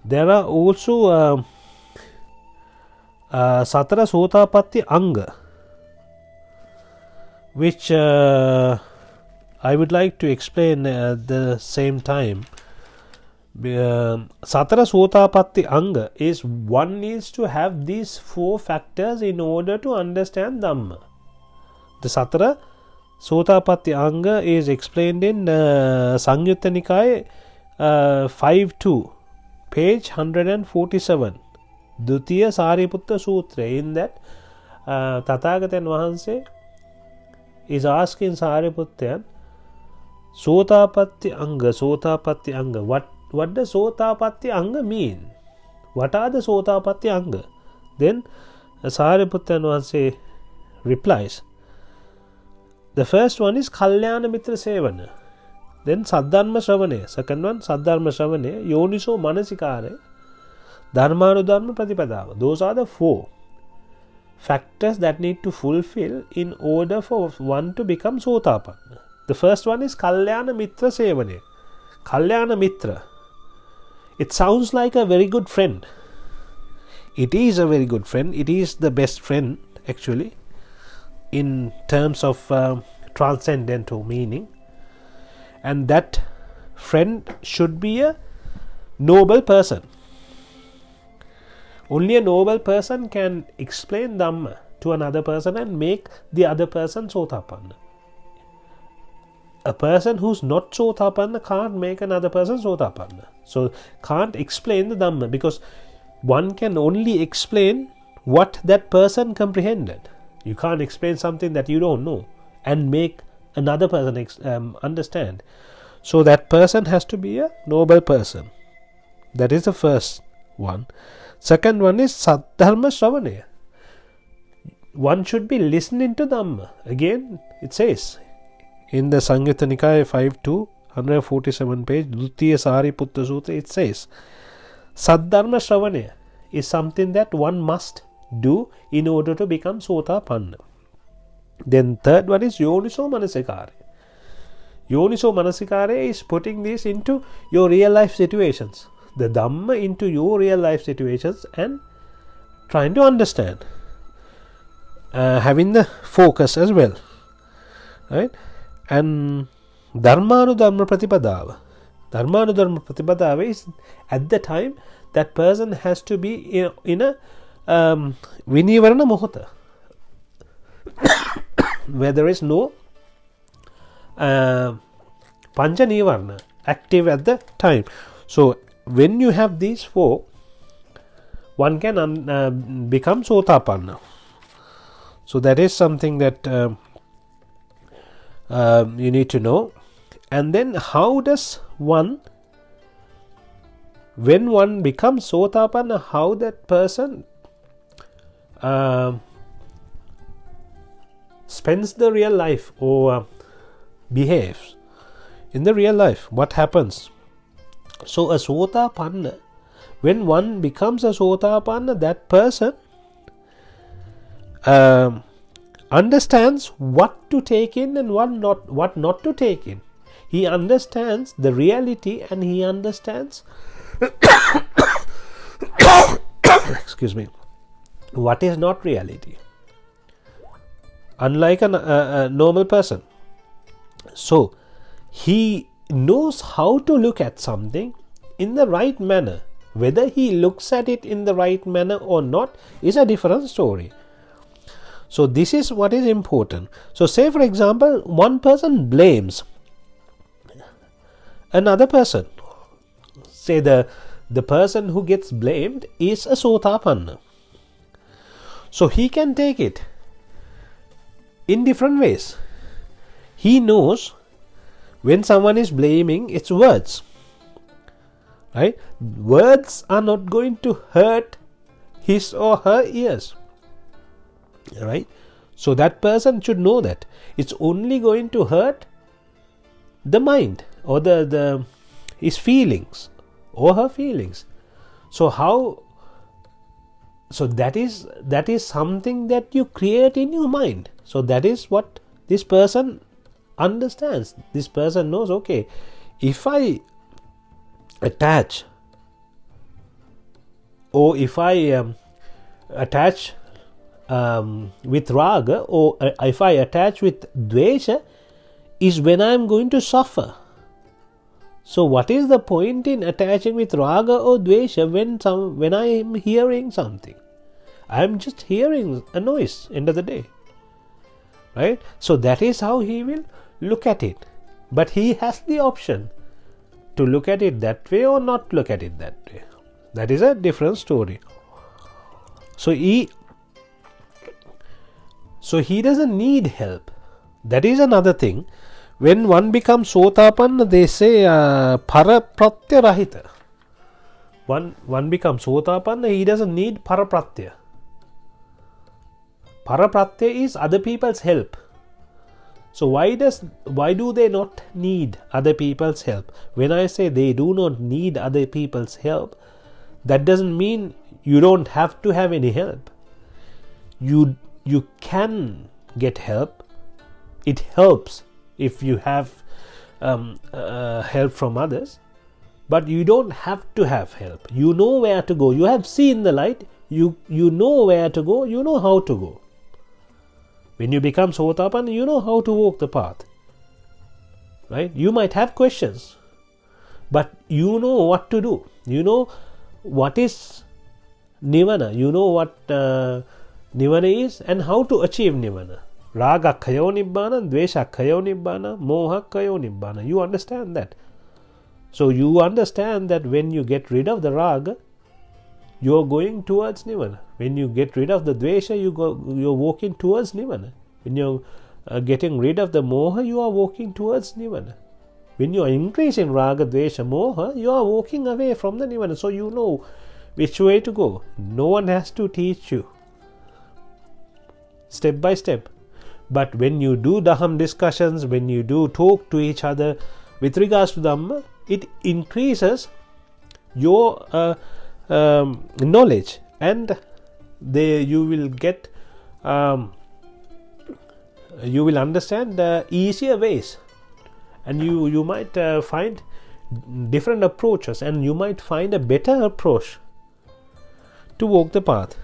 There are also Sathara Sothapaththi Anga, which I would like to explain at the same time. Sathara Sothapaththi Anga is one needs to have these 4 factors in order to understand Dhamma. The Sathara Sothapaththi Anga is explained in Sangyutta Nikaya 5.2, page 147, Dutiya Sariputta Sutra. In that, Tathagatan Vahanse is asking Sariputta, Sothapaththi Anga. What does Sothapaththi Anga mean? What are the Sothapaththi Anga? Then Sariputta Vahanse replies, the first one is Kalyana Mitra Sevana. Then Saddharma Shravane. Second one, Saddharma Shravane. Yoniso Manasikare. Dharmanudharma Pratipadava. Those are the 4 factors that need to fulfill in order for one to become Sothapanna. The first one is Kalyana Mitra Sevane. Kalyana Mitra. It sounds like a very good friend. It is a very good friend. It is the best friend actually, in terms of transcendental meaning. And that friend should be a noble person. Only a noble person can explain Dhamma to another person and make the other person Sothapanna. A person who's not Sothapanna can't make another person Sothapanna. So can't explain the Dhamma, because one can only explain what that person comprehended. You can't explain something that you don't know and make another person understand. So that person has to be a noble person. That is the first one. Second one is Saddharma Shravane. One should be listening to Dhamma. Again, it says in the Sangyutta Nikaya 5.2, 147 page, Dutiya Sariputta Sutra, it says Saddharma Shravane is something that one must do in order to become Sothapanna. Then third one is Yoniso Manasikare. Yoniso Manasikare is putting this into your real life situations, the Dhamma into your real life situations, and trying to understand, having the focus as well, right? And Dharmanudharma Pratipadava. Dharmanudharma Pratipadava is at the time that person has to be in a Vinivarana Mohota, where there is no Pancha Nivarna active at the time. So when you have these 4, one can become Sothapanna. So that is something that you need to know. And then how does one, when one becomes Sothapanna, how that person spends the real life or behaves in the real life, what happens? So a Sothapanna, when one becomes a Sothapanna, that person understands what to take in and what not to take in. He understands the reality, and he understands excuse me, what is not reality, unlike a normal person. So he knows how to look at something in the right manner. Whether he looks at it in the right manner or not is a different story. So this is what is important. So say for example, one person blames another person. Say the person who gets blamed is a Sothapanna. So he can take it in different ways. He knows when someone is blaming, it's words, right? Words are not going to hurt his or her ears, right? So that person should know that it's only going to hurt the mind or the his feelings or her feelings. So that is something that you create in your mind. So that is what this person understands. This person knows, okay, if I attach or if I attach with raga, or if I attach with dvesha, is when I am going to suffer. So what is the point in attaching with raga or dvesha when I am hearing something? I am just hearing a noise, end of the day. Right? So that is how he will look at it. But he has the option to look at it that way or not look at it that way. That is a different story. So he doesn't need help. That is another thing. When one becomes Sothapanna, they say Parapratya Rahita. One becomes Sothapanna, he doesn't need Parapratya. Parapratya is other people's help. So why do they not need other people's help? When I say they do not need other people's help, that doesn't mean you don't have to have any help. You can get help. It helps if you have help from others, but you don't have to have help. You know where to go. You have seen the light. You know where to go. You know how to go. When you become Sothapanna, you know how to walk the path. Right? You might have questions, but you know what to do. You know what is Nibbhana. You know what Nibbhana is and how to achieve Nibbhana. Raga khayo Nibbhana, dvesha khayo Nibbhana, moha khayo Nibbhana. You understand that. So you understand that when you get rid of the raga, you are going towards Nibbhana. When you get rid of the dvesha, you're walking towards Nibbhana. When you're getting rid of the moha, you are walking towards Nibbhana. When you are increasing raga, dvesha, moha, you are walking away from the Nibbhana. So you know which way to go. No one has to teach you. Step by step. But when you do Dhamma discussions, when you do talk to each other with regards to Dhamma, it increases your knowledge, and you will get you will understand easier ways, and you might find different approaches, and you might find a better approach to walk the path.